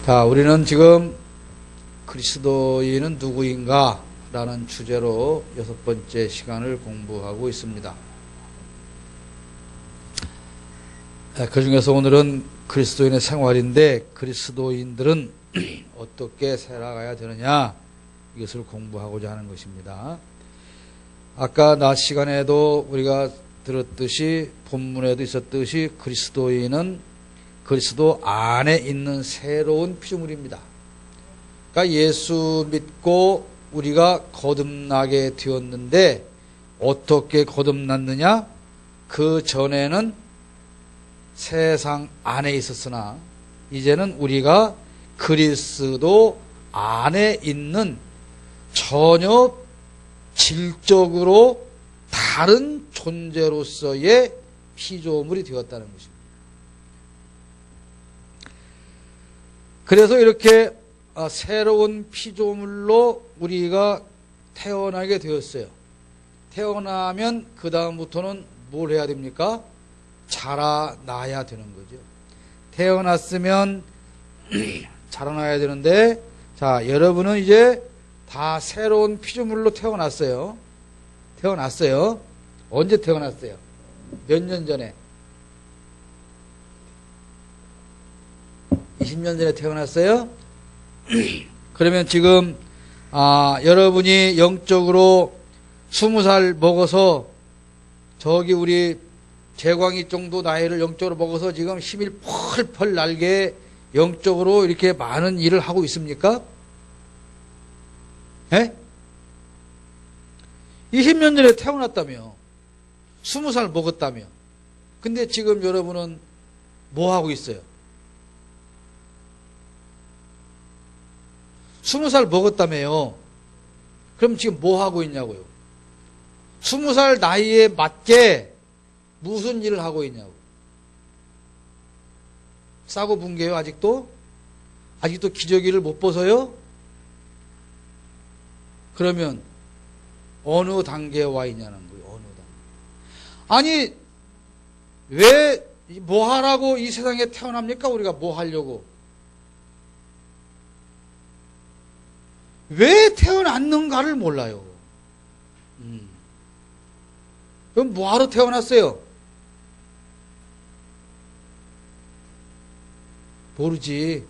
자, 우리는 지금 그리스도인은 누구인가? 라는 주제로 6번째 시간을 공부하고 있습니다. 그 중에서 오늘은 그리스도인의 생활인데 그리스도인들은 어떻게 살아가야 되느냐? 이것을 공부하고자 하는 것입니다. 아까 낮 시간에도 우리가 들었듯이 본문에도 있었듯이 그리스도인은 그리스도 안에 있는 새로운 피조물입니다. 그러니까 예수 믿고 우리가 거듭나게 되었는데 어떻게 거듭났느냐? 그 전에는 세상 안에 있었으나 이제는 우리가 그리스도 안에 있는 전혀 질적으로 다른 존재로서의 피조물이 되었다는 것입니다. 그래서 이렇게 새로운 피조물로 우리가 태어나게 되었어요. 태어나면 그 다음부터는 뭘 해야 됩니까? 자라나야 되는 거죠. 태어났으면 자라나야 되는데, 자, 여러분은 이제 다 새로운 피조물로 태어났어요. 언제 태어났어요? 몇 년 전에? 20년 전에 태어났어요? 그러면 지금 여러분이 영적으로 20살 먹어서 저기 우리 재광이 정도 나이를 영적으로 먹어서 지금 힘이 펄펄 날게 영적으로 이렇게 많은 일을 하고 있습니까? 예? 20년 전에 태어났다며 20살 먹었다며. 근데 지금 여러분은 뭐 하고 있어요? 20살 먹었다며요. 그럼 지금 뭐 하고 있냐고요? 20살 나이에 맞게 무슨 일을 하고 있냐고. 싸고 붕괴요, 아직도? 아직도 기저귀를 못 벗어요? 그러면 어느 단계에 와 있냐는 거예요, 어느 단계. 아니, 왜, 뭐 하라고 이 세상에 태어납니까? 우리가 뭐 하려고? 왜 태어났는가를 몰라요. 그럼 뭐하러 태어났어요? 모르지.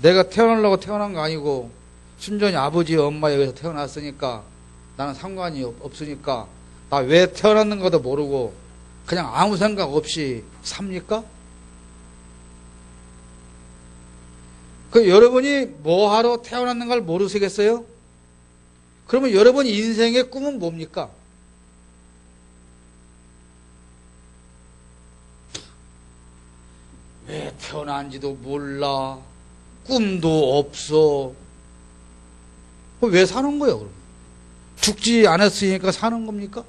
내가 태어나려고 태어난 거 아니고 순전히 아버지 엄마에 의해서 태어났으니까 나는 상관이 없으니까 나 왜 태어났는가도 모르고 그냥 아무 생각 없이 삽니까? 그 여러분이 뭐하러 태어났는가를 모르시겠어요? 그러면 여러분 인생의 꿈은 뭡니까? 왜 태어난지도 몰라. 꿈도 없어. 왜 사는 거예요, 그럼? 죽지 않았으니까 사는 겁니까?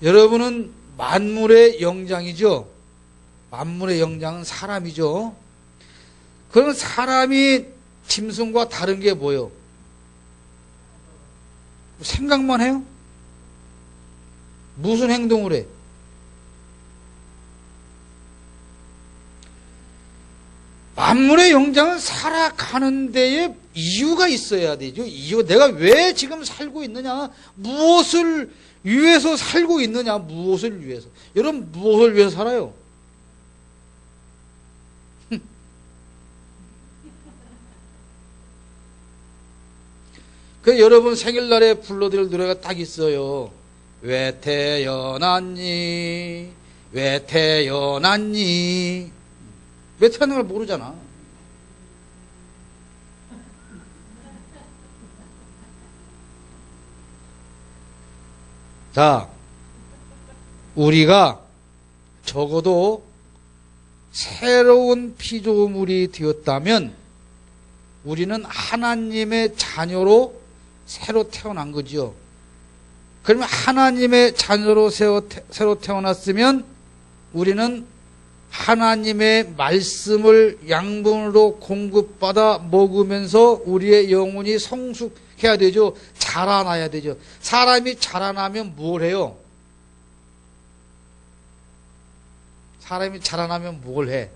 여러분은 만물의 영장이죠. 만물의 영장은 사람이죠. 그럼 사람이 짐승과 다른 게 뭐예요? 생각만 해요? 무슨 행동을 해? 만물의 영장은 살아가는 데에 이유가 있어야 되죠. 이유. 내가 왜 지금 살고 있느냐? 무엇을 위해서 살고 있느냐? 무엇을 위해서? 여러분, 무엇을 위해서 살아요? 그 여러분 생일날에 불러드릴 노래가 딱 있어요. 왜 태어났니? 왜 태어났니? 왜 태어난 걸 모르잖아. 자, 우리가 적어도 새로운 피조물이 되었다면 우리는 하나님의 자녀로 새로 태어난 거죠. 그러면 하나님의 자녀로 새로 태어났으면 우리는 하나님의 말씀을 양분으로 공급받아 먹으면서 우리의 영혼이 성숙해야 되죠. 자라나야 되죠. 사람이 자라나면 뭘 해요? 사람이 자라나면 뭘 해?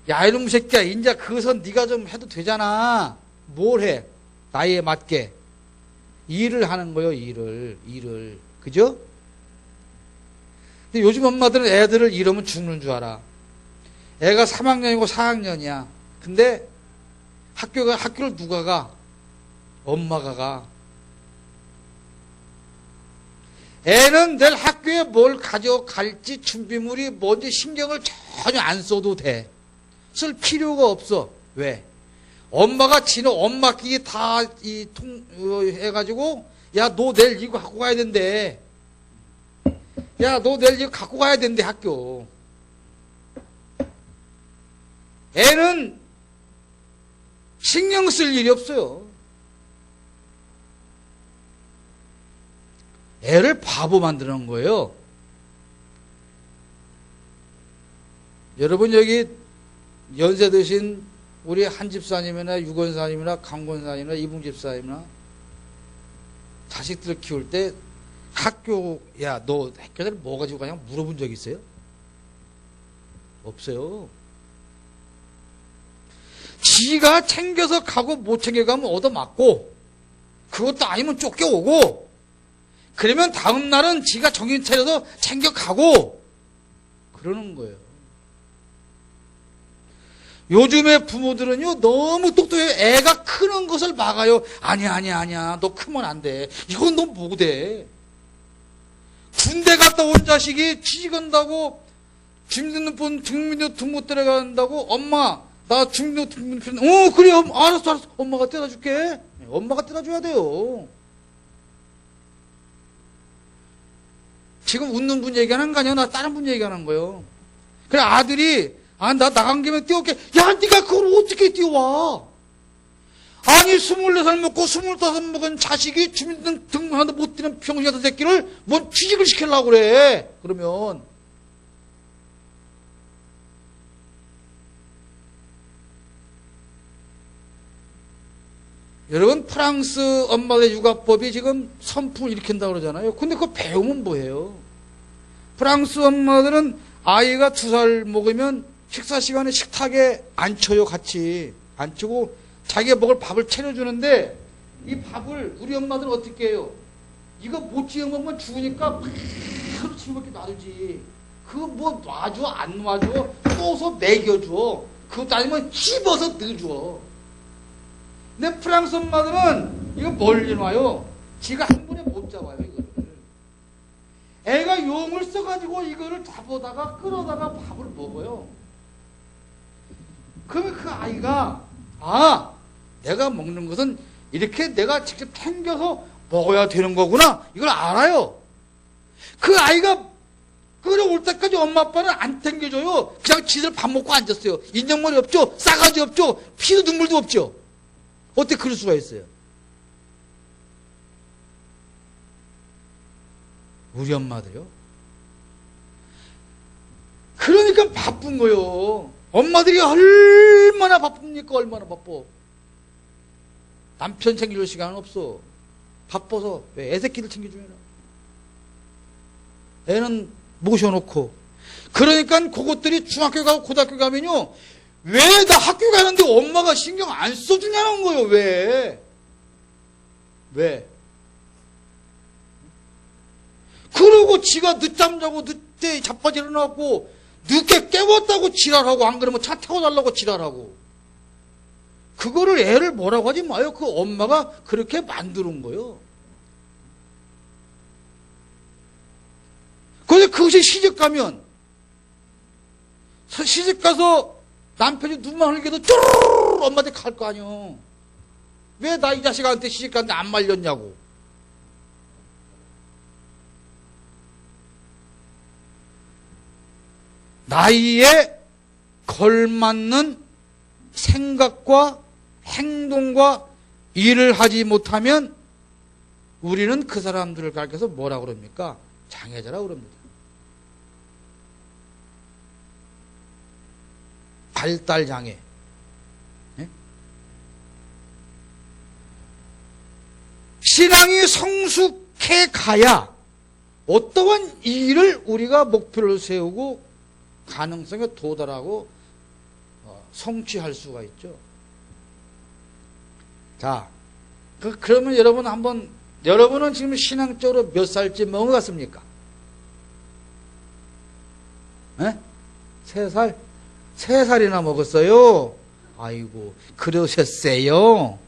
야, 이놈 새끼야, 인자 그것은 네가 좀 해도 되잖아. 뭘 해? 나이에 맞게 일을 하는 거예요. 일을 그죠? 근데 요즘 엄마들은 애들을 이러면 죽는 줄 알아. 애가 3학년이고 4학년이야. 근데 학교를 누가 가? 엄마가 가. 애는 내일 학교에 뭘 가져갈지 준비물이 뭔지 신경을 전혀 안 써도 돼. 쓸 필요가 없어. 왜? 엄마가 지는 엄마끼리 다 해가지고, 야, 너 내일 이거 갖고 가야 된대. 야, 너 내일 이거 갖고 가야 된대, 학교. 애는 신경 쓸 일이 없어요. 애를 바보 만드는 거예요. 여러분, 여기 연세 드신 우리 한집사님이나 유건사님이나 강건사님이나 이붕집사님이나 자식들 키울 때 학교, 야, 너 학교에 뭐 가지고 가냐고 물어본 적 있어요? 없어요. 지가 챙겨서 가고 못 챙겨가면 얻어맞고, 그것도 아니면 쫓겨오고, 그러면 다음 날은 지가 정신 차려서 챙겨가고, 그러는 거예요. 요즘의 부모들은요, 너무 똑똑해요. 애가 크는 것을 막아요. 아니야. 너 크면 안 돼. 이건 너 못해. 군대 갔다 온 자식이 취직한다고 주민등록번 등못 데려간다고 엄마 나 주민등록번 그래 알았어 엄마가 떼다 줄게. 엄마가 떼다 줘야 돼요. 지금 웃는 분 얘기하는 거 아니야? 나 다른 분 얘기하는 거예요. 그래 아들이 나 나간 김에 띄워올게. 야 네가 그걸 어떻게 띄워와? 아니 24살 먹고 25 먹은 자식이 주민등록 하나도 못 띄는 병신 같은 새끼를 뭔 취직을 시키려고 그래. 그러면 여러분 프랑스 엄마들 육아법이 지금 선풍을 일으킨다고 그러잖아요. 근데 그거 배우면 뭐예요? 프랑스 엄마들은 아이가 2살 먹으면 식사 시간에 식탁에 앉혀요. 같이 앉히고 자기가 먹을 밥을 차려주는데 이 밥을 우리 엄마들은 어떻게 해요? 이거 못 지어 먹으면 죽으니까 바로 집어먹게 놔두지. 그거 뭐 놔줘 안 놔줘 떠서 먹여줘. 그것도 아니면 씹어서 넣어줘. 근데 프랑스 엄마들은 이거 멀리 놔요. 지가 한 번에 못 잡아요. 이거를. 애가 용을 써가지고 이거를 잡아다가 끌어다가 밥을 먹어요. 그러면 그 아이가 내가 먹는 것은 이렇게 내가 직접 챙겨서 먹어야 되는 거구나. 이걸 알아요. 그 아이가 끌어올 때까지 엄마 아빠는 안 챙겨줘요. 그냥 지들 밥 먹고 앉았어요. 인정머리 없죠? 싸가지 없죠? 피도 눈물도 없죠? 어떻게 그럴 수가 있어요? 우리 엄마들요? 그러니까 바쁜 거요. 엄마들이 얼마나 바쁩니까? 얼마나 바빠. 남편 챙겨줄 시간은 없어. 바빠서. 왜? 애 새끼들 챙겨주면 애는 모셔놓고. 그러니까 그것들이 중학교 가고 고등학교 가면요, 왜 나 학교 가는데 엄마가 신경 안 써주냐는 거예요. 왜? 그러고 지가 늦잠 자고 늦게 자빠져 일어나고 늦게 깨웠다고 지랄하고, 안 그러면 차 태워달라고 지랄하고. 그거를 애를 뭐라고 하지 마요. 그 엄마가 그렇게 만드는 거예요. 그런데 그것이 시집 가서 남편이 눈만 흘겨도 쭈르르 엄마한테 갈 거 아니요. 왜 나 이 자식한테 시집 갔는데 안 말렸냐고. 나이에 걸맞는 생각과 행동과 일을 하지 못하면 우리는 그 사람들을 가르쳐서 뭐라 그럽니까? 장애자라고 그럽니다. 발달장애. 예? 신앙이 성숙해 가야 어떠한 일을 우리가 목표를 세우고 가능성에 도달하고 성취할 수가 있죠. 자, 그러면 여러분은 지금 신앙적으로 몇 살쯤 먹어갔습니까? 네? 3살? 3살이나 먹었어요? 아이고, 그러셨어요?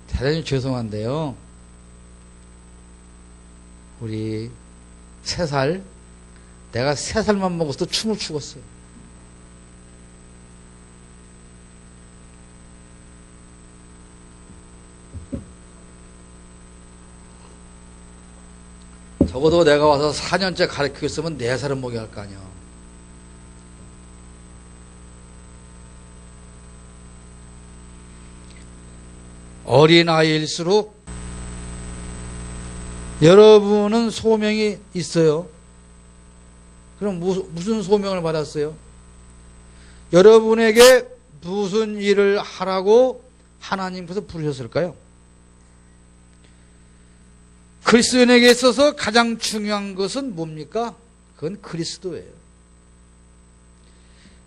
대단히 죄송한데요. 우리 3살, 내가 3살만 먹어서 춤을 추었어요. 적어도 내가 와서 4년째 가르치고 있으면 4살은 먹여야 할 거 아니야. 어린아이일수록 여러분은 소명이 있어요. 그럼 무슨 소명을 받았어요? 여러분에게 무슨 일을 하라고 하나님께서 부르셨을까요? 그리스도인에게 있어서 가장 중요한 것은 뭡니까? 그건 그리스도예요.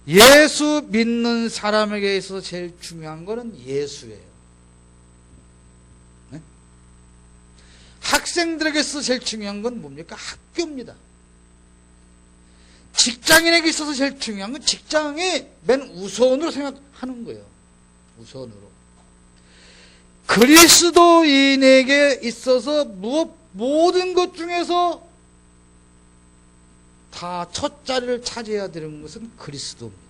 예수 믿는 사람에게 있어서 제일 중요한 것은 예수예요. 네? 학생들에게 있어서 제일 중요한 건 뭡니까? 학교입니다. 직장인에게 있어서 제일 중요한 건 직장의 맨 우선으로 생각하는 거예요. 우선으로. 그리스도인에게 있어서 모든 것 중에서 다 첫 자리를 차지해야 되는 것은 그리스도입니다.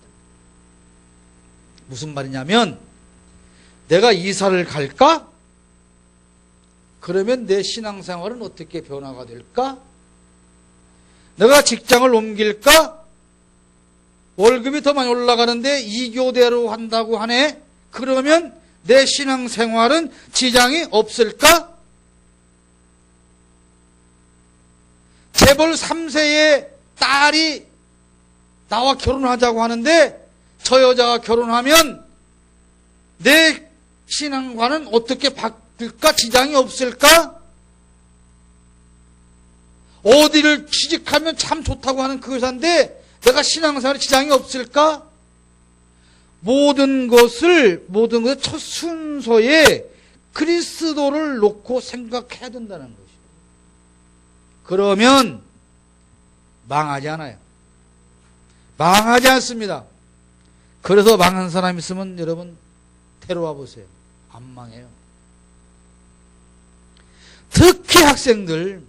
무슨 말이냐면 내가 이사를 갈까? 그러면 내 신앙생활은 어떻게 변화가 될까? 내가 직장을 옮길까? 월급이 더 많이 올라가는데 2교대로 한다고 하네? 그러면 내 신앙생활은 지장이 없을까? 재벌 3세의 딸이 나와 결혼하자고 하는데 저 여자가 결혼하면 내 신앙과는 어떻게 바뀔까? 지장이 없을까? 어디를 취직하면 참 좋다고 하는 그 회사인데 내가 신앙생활에 지장이 없을까? 모든 것을 첫 순서에 그리스도를 놓고 생각해야 된다는 것이에요. 그러면 망하지 않아요. 망하지 않습니다. 그래서 망한 사람 있으면 여러분 데려와 보세요. 안 망해요. 특히 학생들.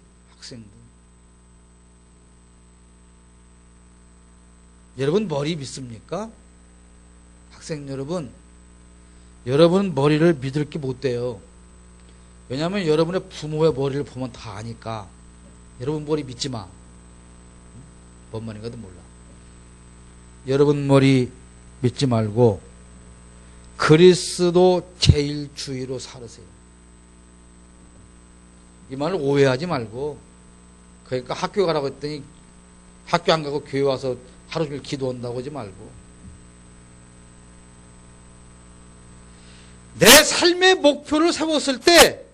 여러분 머리 믿습니까? 학생 여러분 머리를 믿을 게 못 돼요. 왜냐하면 여러분의 부모의 머리를 보면 다 아니까. 여러분 머리 믿지 마. 뭔 말인가도 몰라. 여러분 머리 믿지 말고 그리스도 제일주의로 살으세요. 이 말을 오해하지 말고, 그러니까 학교 가라고 했더니 학교 안 가고 교회 와서 하루 종일 기도한다고 하지 말고, 내 삶의 목표를 세웠을 때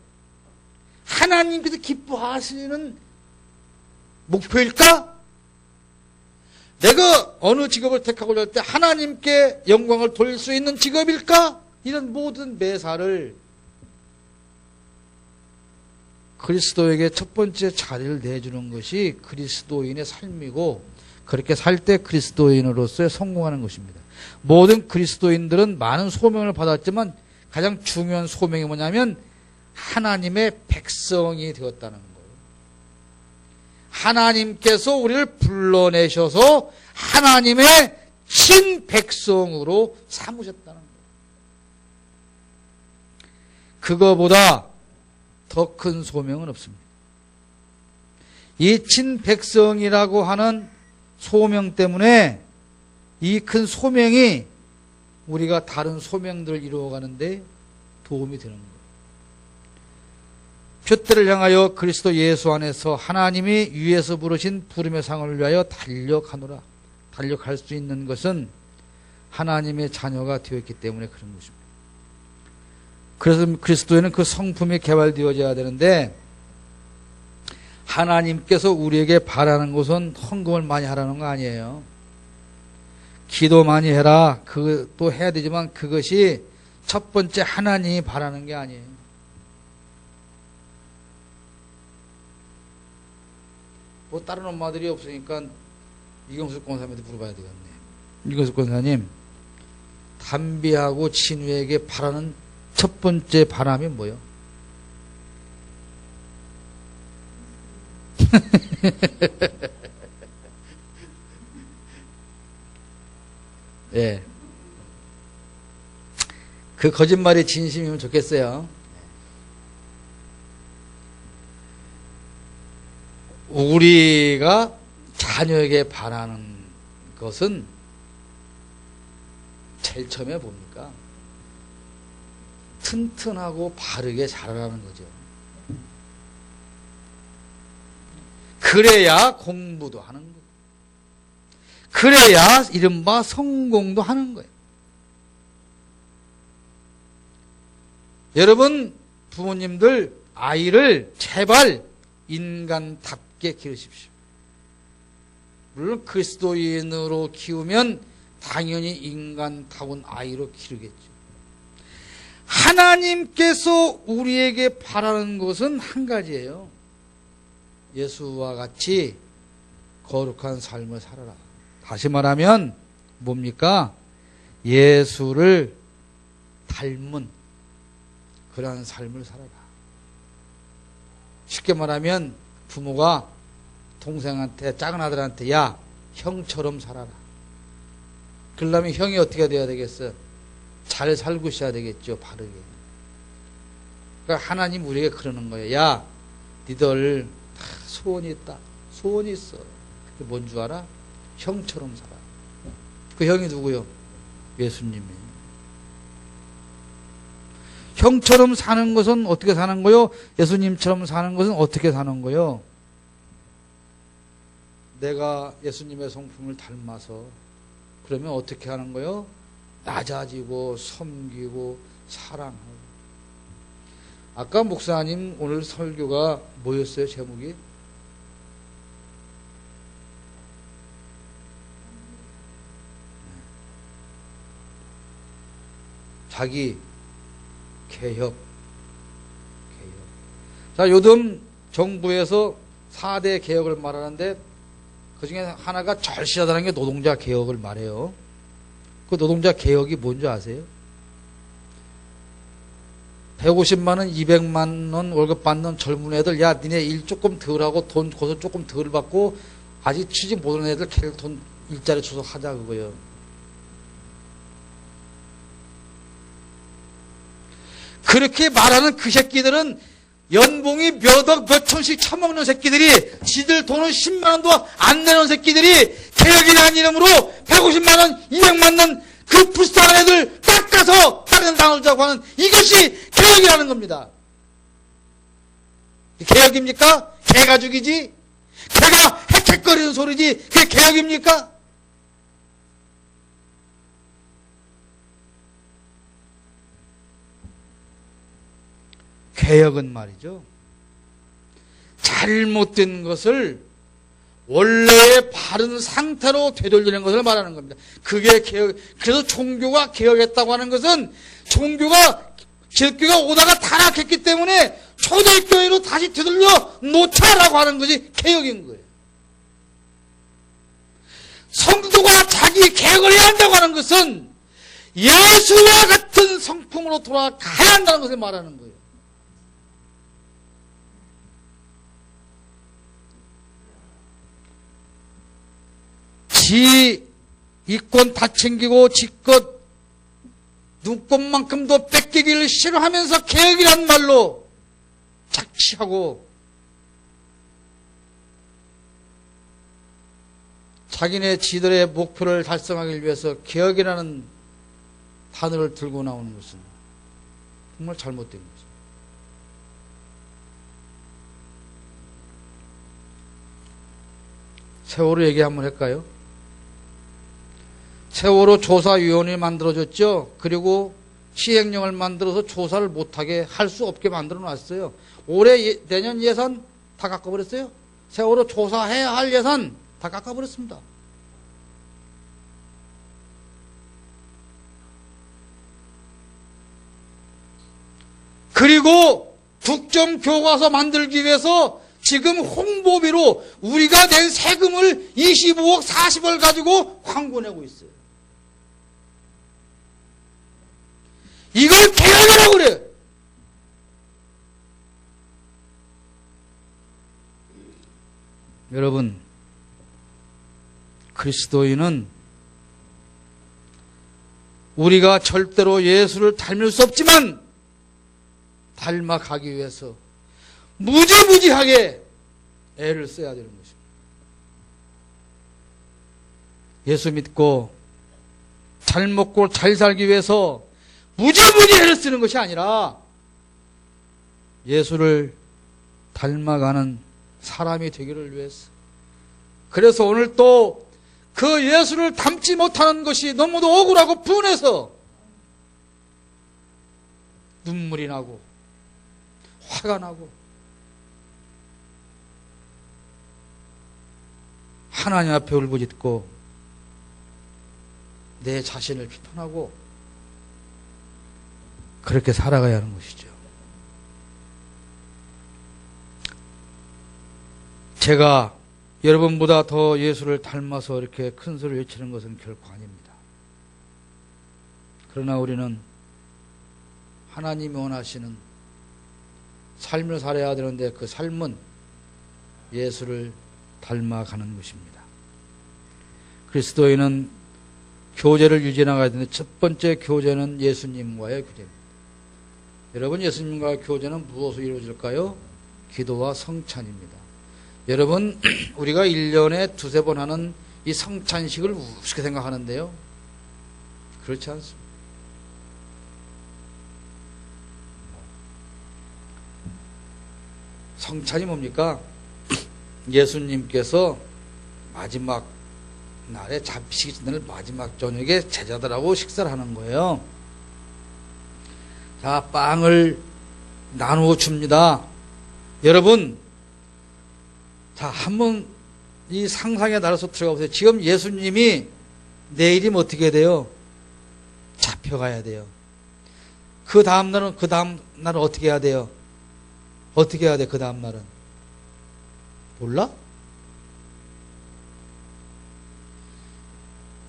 하나님께서 기뻐하시는 목표일까? 내가 어느 직업을 택하고자 할 때 하나님께 영광을 돌릴 수 있는 직업일까? 이런 모든 매사를 그리스도에게 첫 번째 자리를 내주는 것이 그리스도인의 삶이고, 그렇게 살 때 그리스도인으로서의 성공하는 것입니다. 모든 그리스도인들은 많은 소명을 받았지만 가장 중요한 소명이 뭐냐면 하나님의 백성이 되었다는 거예요. 하나님께서 우리를 불러내셔서 하나님의 친백성으로 삼으셨다는 거예요. 그거보다 더 큰 소명은 없습니다. 이 친백성이라고 하는 소명 때문에 이 큰 소명이 우리가 다른 소명들을 이루어가는데 도움이 되는 거예요. 표대를 향하여 그리스도 예수 안에서 하나님이 위에서 부르신 부름의 상을 위하여 달려가노라. 달려갈 수 있는 것은 하나님의 자녀가 되었기 때문에 그런 것입니다. 그래서 그리스도에는 그 성품이 개발되어져야 되는데, 하나님께서 우리에게 바라는 것은 헌금을 많이 하라는 거 아니에요. 기도 많이 해라. 그것도 해야 되지만 그것이 첫 번째 하나님이 바라는 게 아니에요. 뭐 다른 엄마들이 없으니까 이경숙 권사님한테 물어봐야 되겠네. 이경숙 권사님, 담비하고 진우에게 바라는 첫 번째 바람이 뭐예요? 예. 그 거짓말이 진심이면 좋겠어요. 우리가 자녀에게 바라는 것은 제일 처음에 뭡니까? 튼튼하고 바르게 자라라는 거죠. 그래야 공부도 하는 거예요. 그래야 이른바 성공도 하는 거예요. 여러분 부모님들 아이를 제발 인간답게 기르십시오. 물론 그리스도인으로 키우면 당연히 인간다운 아이로 기르겠죠. 하나님께서 우리에게 바라는 것은 한 가지예요. 예수와 같이 거룩한 삶을 살아라. 다시 말하면 뭡니까? 예수를 닮은 그러한 삶을 살아라. 쉽게 말하면 부모가 동생한테, 작은 아들한테, 야, 형처럼 살아라. 그러려면 형이 어떻게 돼야 되겠어? 잘 살고 있어야 되겠죠, 바르게. 그러니까 하나님 우리에게 그러는 거예요. 야, 니들 다 소원이 있다. 소원이 있어. 그게 뭔 줄 알아? 형처럼 살아. 그 형이 누구요? 예수님이. 형처럼 사는 것은 어떻게 사는 거요? 예수님처럼 사는 것은 어떻게 사는 거요? 내가 예수님의 성품을 닮아서 그러면 어떻게 하는 거요? 낮아지고 섬기고 사랑하고. 아까 목사님 오늘 설교가 뭐였어요? 제목이? 자기 개혁. 자, 요즘 정부에서 4대 개혁을 말하는데 그 중에 하나가 절실하다는 게 노동자 개혁을 말해요. 그 노동자 개혁이 뭔지 아세요? 150만 원, 200만 원 월급 받는 젊은 애들, 야, 니네 일 조금 덜 하고 돈 거기서 조금 덜 받고 아직 취직 못하는 애들 걔들 돈 일자리 줘서 하자 그거예요. 그렇게 말하는 그 새끼들은 연봉이 몇억 몇천씩 처먹는 새끼들이, 지들 돈은 10만 원도 안 내는 새끼들이 개혁이라는 이름으로 150만 원, 200만 원 그 불쌍한 애들 깎아서 다른 당하자고 하는 이것이 개혁이라는 겁니다. 개혁입니까? 개가 죽이지? 개가 헥헥거리는 소리지 그게 개혁입니까? 개혁은 말이죠, 잘못된 것을 원래의 바른 상태로 되돌리는 것을 말하는 겁니다. 그게 개혁. 그래서 종교가 개혁했다고 하는 것은 종교가 기독교가 오다가 타락했기 때문에 초대교회로 다시 되돌려 놓자라고 하는 것이 개혁인 거예요. 성도가 자기 개혁을 해야 한다고 하는 것은 예수와 같은 성품으로 돌아가야 한다는 것을 말하는 거예요. 지 이권 다 챙기고 지껏 눈꽃만큼도 뺏기기를 싫어하면서 개혁이란 말로 착취하고 자기네 지들의 목표를 달성하기 위해서 개혁이라는 단어를 들고 나오는 것은 정말 잘못된 거죠. 세월호 얘기 한번 할까요? 세월호 조사위원회 만들어졌죠. 그리고 시행령을 만들어서 조사를 못하게 할 수 없게 만들어 놨어요. 올해 내년 예산 다 깎아버렸어요. 세월호 조사해야 할 예산 다 깎아버렸습니다. 그리고 국정교과서 만들기 위해서 지금 홍보비로 우리가 낸 세금을 25억 40을 가지고 광고 내고 있어요. 이걸 개혁하라고 그래요. 여러분, 그리스도인은 우리가 절대로 예수를 닮을 수 없지만 닮아가기 위해서 무지무지하게 애를 써야 되는 것입니다. 예수 믿고 잘 먹고 잘 살기 위해서 무지무지 애를 쓰는 것이 아니라 예수를 닮아가는 사람이 되기를 위해서. 그래서 오늘 또 그 예수를 닮지 못하는 것이 너무도 억울하고 분해서 눈물이 나고 화가 나고 하나님 앞에 울부짖고 내 자신을 비판하고 그렇게 살아가야 하는 것이죠. 제가 여러분보다 더 예수를 닮아서 이렇게 큰 소리를 외치는 것은 결코 아닙니다. 그러나 우리는 하나님이 원하시는 삶을 살아야 되는데 그 삶은 예수를 닮아가는 것입니다. 그리스도인은 교제를 유지해나가야 되는데 첫 번째 교제는 예수님과의 교제입니다. 여러분, 예수님과의 교제는 무엇으로 이루어질까요? 기도와 성찬입니다. 여러분, 우리가 1년에 두세 번 하는 이 성찬식을 우습게 생각하는데요. 그렇지 않습니다. 성찬이 뭡니까? 예수님께서 마지막 날에 잡히시기 전에 마지막 저녁에 제자들하고 식사를 하는 거예요. 자, 빵을 나누어 줍니다. 여러분, 자, 한번 이 상상의 나라에서 들어가 보세요. 지금 예수님이 내일이면 어떻게 돼요? 잡혀가야 돼요. 그 다음 날은 어떻게 해야 돼요? 어떻게 해야 돼, 그 다음 날은? 몰라?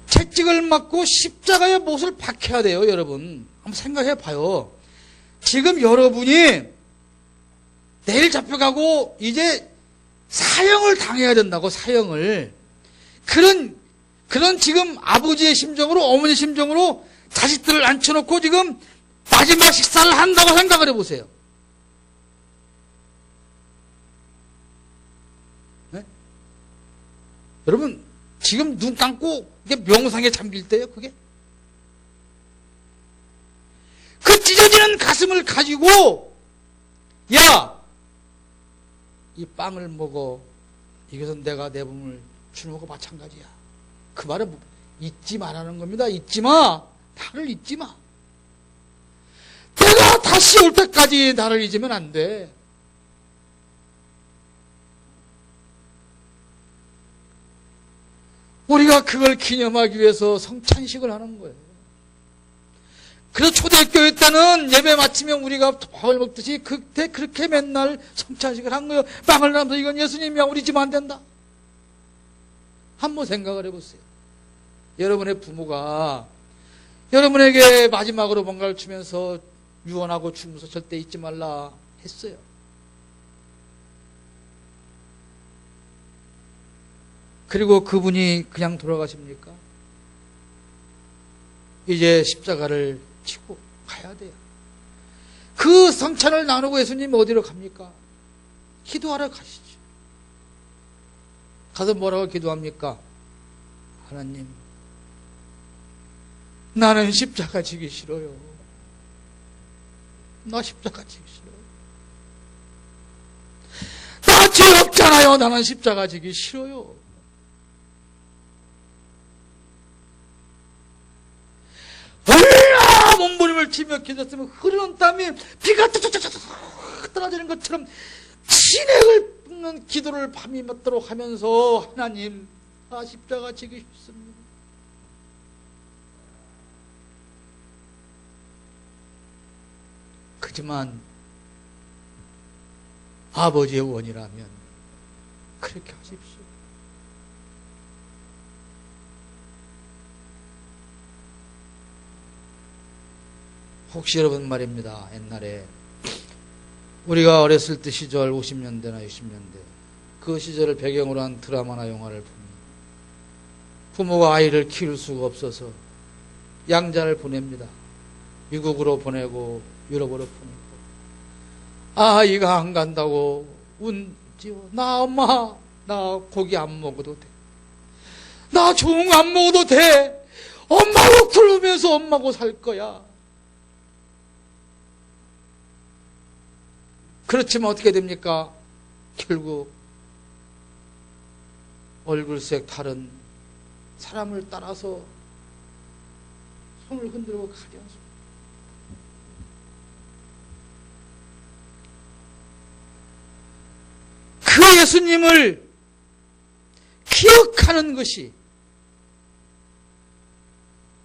채찍을 맞고 십자가의 못을 박혀야 돼요, 여러분. 한번 생각해 봐요. 지금 여러분이 내일 잡혀가고 이제 사형을 당해야 된다고, 사형을. 그런 지금 아버지의 심정으로, 어머니의 심정으로 자식들을 앉혀놓고 지금 마지막 식사를 한다고 생각을 해보세요. 네? 여러분, 지금 눈 감고 이게 명상에 잠길 때예요, 그게? 그 찢어지는 가슴을 가지고, 야! 이 빵을 먹어. 이것은 내가 내 몸을 주는 것과 마찬가지야. 그 말은 잊지 말라는 겁니다. 잊지 마. 나를 잊지 마. 내가 다시 올 때까지 나를 잊으면 안 돼. 우리가 그걸 기념하기 위해서 성찬식을 하는 거예요. 그래서 초대교회 때는 예배 마치면 우리가 밥을 먹듯이 그때 그렇게 맨날 성찬식을 한 거예요. 빵을 나면서 이건 예수님이야, 우리 집 안 된다. 한번 생각을 해보세요. 여러분의 부모가 여러분에게 마지막으로 뭔가를 주면서 유언하고 주면서 절대 잊지 말라 했어요. 그리고 그분이 그냥 돌아가십니까? 이제 십자가를 지고 가야 돼요. 그 성찬을 나누고 예수님이 어디로 갑니까? 기도하러 가시죠. 가서 뭐라고 기도합니까? 하나님, 나는 십자가 지기 싫어요. 나 십자가 지기 싫어요. 나 죄 없잖아요. 나는 십자가 지기 싫어요. 춤을 추며 기도했으면 흐르는 땀이 비가 뚝뚝뚝뚝 떨어지는 것처럼 진액을 뿜는 기도를 밤이 맞도록 하면서 하나님, 십자가 지기 싶습니다. 그지만 아버지의 원이라면 그렇게 하십시오. 혹시 여러분 말입니다. 옛날에 우리가 어렸을 때 시절 50년대나 60년대 그 시절을 배경으로 한 드라마나 영화를 보면 부모가 아이를 키울 수가 없어서 양자를 보냅니다. 미국으로 보내고 유럽으로 보내고 아이가 안 간다고 운지요. 나 엄마 나 고기 안 먹어도 돼. 나 종 안 먹어도 돼. 엄마고 굴으면서 엄마고 살 거야. 그렇지만 어떻게 됩니까? 결국 얼굴색 다른 사람을 따라서 손을 흔들고 가지 않습니다. 그 예수님을 기억하는 것이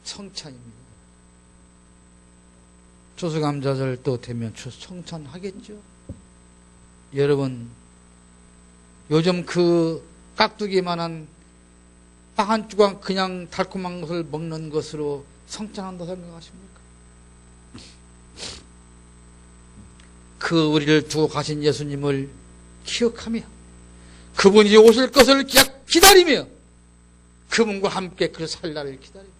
성찬입니다. 추수감사절 또 되면 성찬하겠죠. 여러분, 요즘 그 깍두기만한 빵 한 조각 그냥 달콤한 것을 먹는 것으로 성찬한다 생각하십니까? 그 우리를 두고 가신 예수님을 기억하며 그분이 오실 것을 기다리며 그분과 함께 그 살 날을 기다리며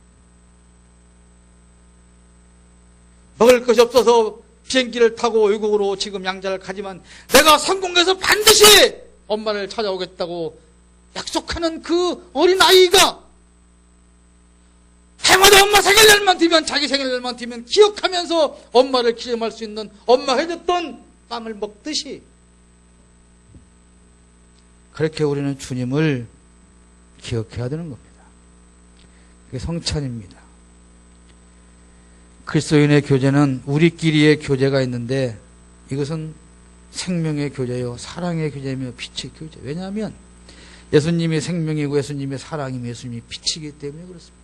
먹을 것이 없어서 비행기를 타고 외국으로 지금 양자를 가지만 내가 성공해서 반드시 엄마를 찾아오겠다고 약속하는 그 어린아이가 해마다 엄마 생일날만 되면 자기 생일날만 되면 기억하면서 엄마를 기념할 수 있는 엄마 해줬던 빵을 먹듯이 그렇게 우리는 주님을 기억해야 되는 겁니다. 그게 성찬입니다. 그리스도인의 교제는 우리끼리의 교제가 있는데 이것은 생명의 교제요, 사랑의 교제이며 빛의 교제. 왜냐하면 예수님이 생명이고 예수님의 사랑이며 예수님이 빛이기 때문에 그렇습니다.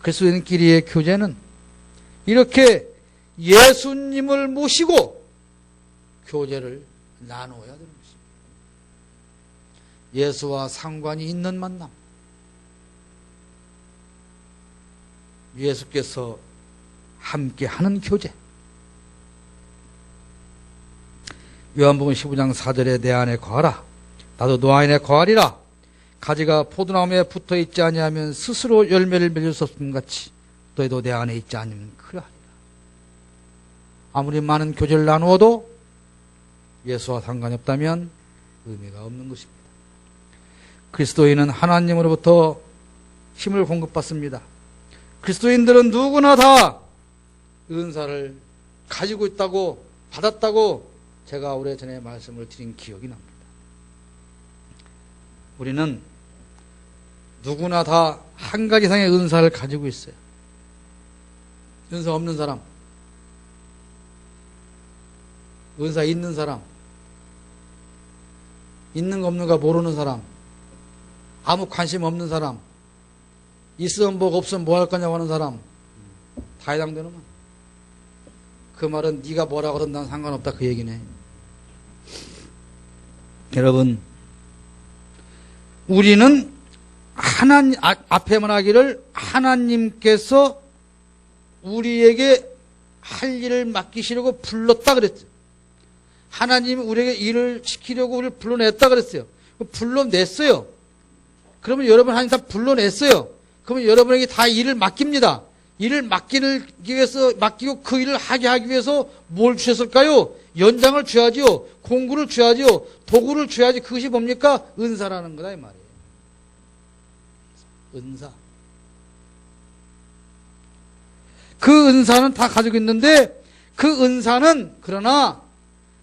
그리스도인끼리의 교제는 이렇게 예수님을 모시고 교제를 나누어야 되는 것입니다. 예수와 상관이 있는 만남. 예수께서 함께 하는 교제. 요한복음 15장 4절에 내 안에 거하라. 나도 너 안에 거하리라. 가지가 포도나무에 붙어 있지 아니하면 스스로 열매를 맺을 수 없음 같이 너희도 내 안에 있지 않으면 그러하리라. 아무리 많은 교제를 나누어도 예수와 상관이 없다면 의미가 없는 것입니다. 그리스도인은 하나님으로부터 힘을 공급받습니다. 그리스도인들은 누구나 다 은사를 가지고 있다고 받았다고 제가 오래전에 말씀을 드린 기억이 납니다. 우리는 누구나 다 한 가지 이상의 은사를 가지고 있어요. 은사 없는 사람, 은사 있는 사람, 있는 거 없는 거 모르는 사람, 아무 관심 없는 사람, 있으면 뭐가 없으면 뭐 할 거냐고 하는 사람, 다 해당되는 거야. 그 말은 네가 뭐라 그러든 난 상관없다 그 얘기네. 여러분, 우리는 하나님 앞에 말하기를 하나님께서 우리에게 할 일을 맡기시려고 불렀다 그랬죠. 하나님이 우리에게 일을 시키려고 우리를 불러냈다 그랬어요. 불러냈어요. 그러면 여러분 하나님 다 불러냈어요. 그러면 여러분에게 다 일을 맡깁니다. 일을 맡기고 그 일을 하기 위해서 뭘 주셨을까요? 연장을 줘야지요. 공구를 줘야지요. 도구를 줘야지. 그것이 뭡니까? 은사라는 거다 이 말이에요. 은사. 그 은사는 다 가지고 있는데 그 은사는 그러나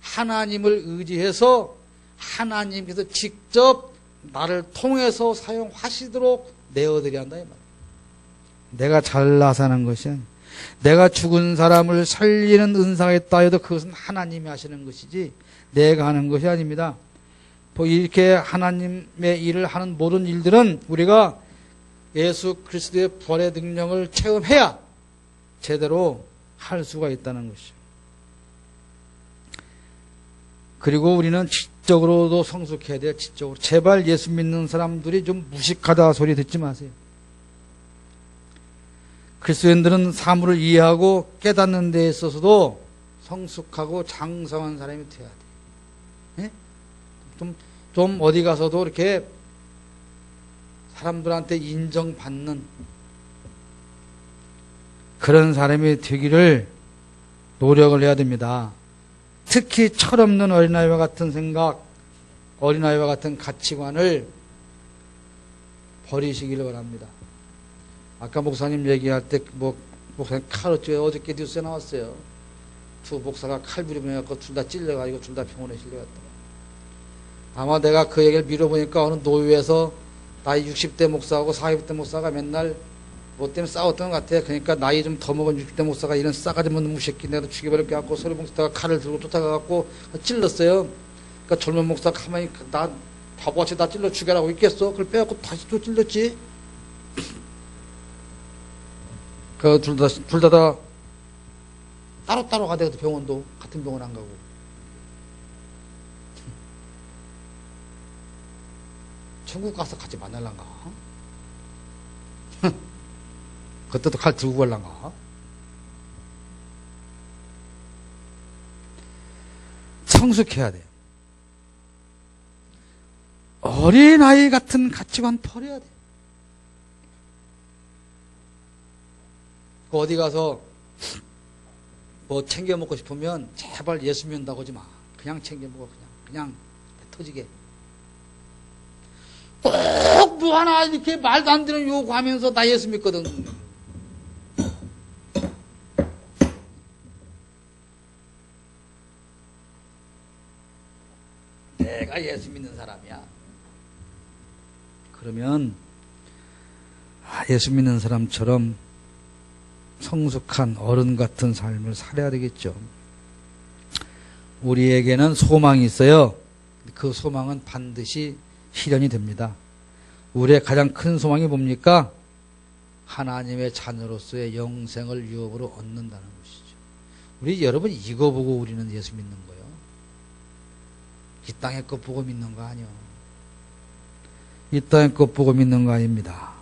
하나님을 의지해서 하나님께서 직접 나를 통해서 사용하시도록 내어드려야 한다 이 말이에요. 내가 잘나서 하는 것이 아니야. 내가 죽은 사람을 살리는 은사가 있다 해도 그것은 하나님이 하시는 것이지 내가 하는 것이 아닙니다. 이렇게 하나님의 일을 하는 모든 일들은 우리가 예수 그리스도의 부활의 능력을 체험해야 제대로 할 수가 있다는 것이죠. 그리고 우리는 지적으로도 성숙해야 돼요. 지적으로. 제발 예수 믿는 사람들이 좀 무식하다 소리 듣지 마세요. 그리스도인들은 사물을 이해하고 깨닫는 데 있어서도 성숙하고 장성한 사람이 되어야 돼요. 예? 좀 어디 가서도 이렇게 사람들한테 인정받는 그런 사람이 되기를 노력을 해야 됩니다. 특히 철없는 어린아이와 같은 생각, 어린아이와 같은 가치관을 버리시기를 바랍니다. 아까 목사님 얘기할 때, 목사님 어저께 뉴스에 나왔어요. 두 목사가 칼 부리면서 둘 다 찔려가지고 둘 다 병원에 실려갔다. 아마 내가 그 얘기를 미뤄보니까 어느 노유에서 나이 60대 목사하고 40대 목사가 맨날 뭐 때문에 싸웠던 것 같아요. 그러니까 나이 좀 더 먹은 60대 목사가 이런 싸가지 없는 무새끼 내가 죽여버릴 게 갖고 소리 목사가 칼을 들고 쫓아가갖고 찔렀어요. 그러니까 젊은 목사 가만히 나 바보같이 나 찔러 죽여라고 있겠어? 그걸 빼갖고 다시 또 찔렀지. 그 둘 다 따로따로 가대. 병원도 같은 병원 안 가고. 천국 가서 같이 만날란가? 그때도 칼 들고 갈란가? 성숙해야 돼요. 어린아이 같은 가치관 버려야 돼요. 어디 가서 뭐 챙겨 먹고 싶으면 제발 예수 믿는다고 하지 마. 그냥 챙겨 먹어. 그냥 터지게. 꼭 뭐 하나 이렇게 말도 안 되는 요구하면서 나 예수 믿거든. 내가 예수 믿는 사람이야. 그러면 예수 믿는 사람처럼 성숙한 어른 같은 삶을 살아야 되겠죠. 우리에게는 소망이 있어요. 그 소망은 반드시 실현이 됩니다. 우리의 가장 큰 소망이 뭡니까? 하나님의 자녀로서의 영생을 유업으로 얻는다는 것이죠. 우리 여러분 이거 보고 우리는 예수 믿는 거예요. 이 땅의 것 보고 믿는 거 아니요. 이 땅의 것 보고 믿는 거 아닙니다.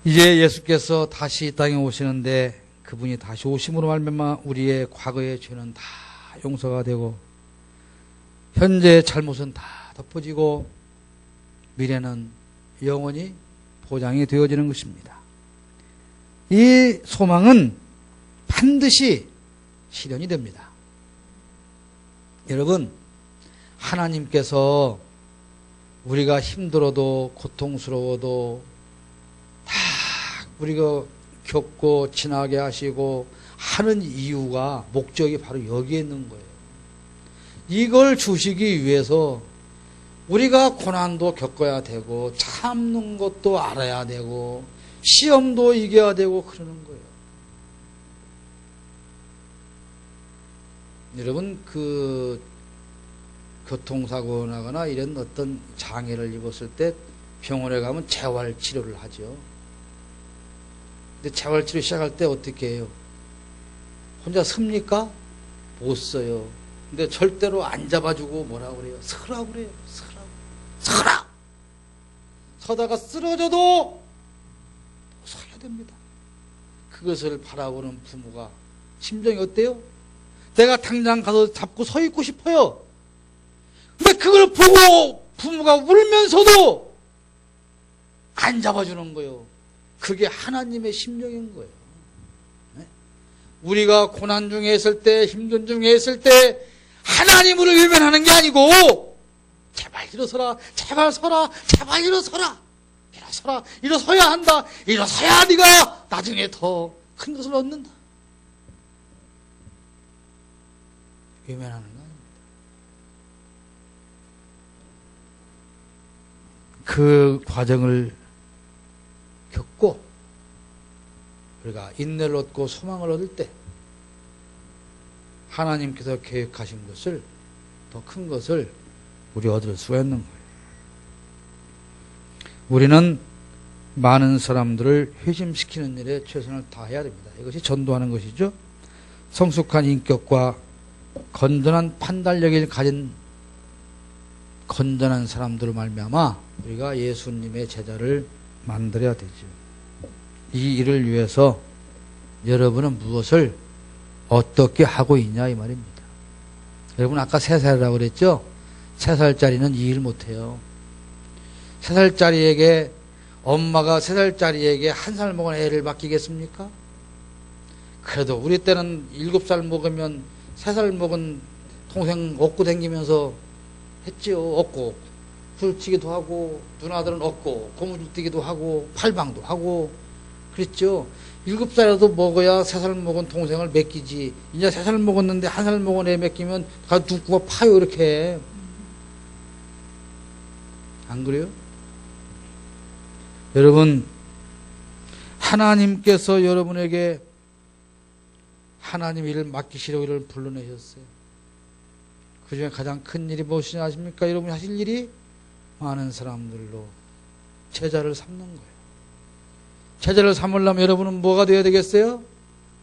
이제 예수께서 다시 이 땅에 오시는데 그분이 다시 오심으로 말미암아 우리의 과거의 죄는 다 용서가 되고 현재의 잘못은 다 덮어지고 미래는 영원히 보장이 되어지는 것입니다. 이 소망은 반드시 실현이 됩니다. 여러분, 하나님께서 우리가 힘들어도 고통스러워도 다 우리가 겪고 지나게 하시고 하는 이유가 목적이 바로 여기에 있는 거예요. 이걸 주시기 위해서 우리가 고난도 겪어야 되고 참는 것도 알아야 되고 시험도 이겨야 되고 그러는 거예요. 여러분 그 교통사고 나거나 이런 어떤 장애를 입었을 때 병원에 가면 재활치료를 하죠. 근데 재활치료 시작할 때 어떻게 해요? 혼자 섭니까? 못 서요. 근데 절대로 안 잡아주고 뭐라고 그래요? 서라고 그래요. 서라! 서다가 쓰러져도 서야 됩니다. 그것을 바라보는 부모가 심정이 어때요? 내가 당장 가서 잡고 서 있고 싶어요. 근데 그걸 보고 부모가 울면서도 안 잡아주는 거예요. 그게 하나님의 심정인 거예요. 우리가 고난 중에 있을 때, 힘든 중에 있을 때 하나님을 외면하는 게 아니고 제발 일어서라, 제발 서라, 제발 일어서라, 일어서야 한다. 일어서야 네가 나중에 더 큰 것을 얻는다. 외면하는 거 아닙니다. 그 과정을 겪고 우리가 인내를 얻고 소망을 얻을 때 하나님께서 계획하신 것을, 더 큰 것을 우리 얻을 수가 있는 거예요. 우리는 많은 사람들을 회심시키는 일에 최선을 다해야 됩니다. 이것이 전도하는 것이죠. 성숙한 인격과 건전한 판단력을 가진 건전한 사람들로 말미암아 우리가 예수님의 제자를 만들어야 되죠. 이 일을 위해서 여러분은 무엇을 어떻게 하고 있냐 이 말입니다. 여러분 아까 3살이라고 그랬죠? 3살짜리는 이 일 못해요. 3살짜리에게, 엄마가 3살짜리에게 1살 먹은 애를 맡기겠습니까? 그래도 우리 때는 7살 먹으면 3살 먹은 동생 업고 다니면서 했지요. 업고 훌치기도 하고, 누나들은 업고 고무줄 뛰기도 하고 팔방도 하고 그랬죠. 7살이라도 먹어야 3살 먹은 동생을 맡기지. 이제 3살 먹었는데 1살 먹은 애 맡기면 가 눈구가 파요 이렇게. 안 그래요? 여러분, 하나님께서 여러분에게 하나님 일을 맡기시려고 이를 불러내셨어요. 그 중에 가장 큰 일이 무엇이냐 아십니까? 여러분이 하실 일이 많은 사람들로 제자를 삼는 거예요. 제자를 삼으려면 여러분은 뭐가 되어야 되겠어요?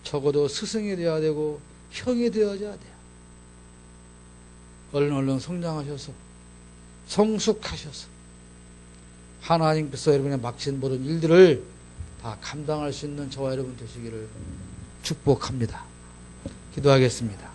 적어도 스승이 되어야 되고 형이 되어야 돼요. 얼른 성장하셔서 성숙하셔서 하나님께서 여러분의 맡기신 모든 일들을 다 감당할 수 있는 저와 여러분 되시기를 축복합니다. 기도하겠습니다.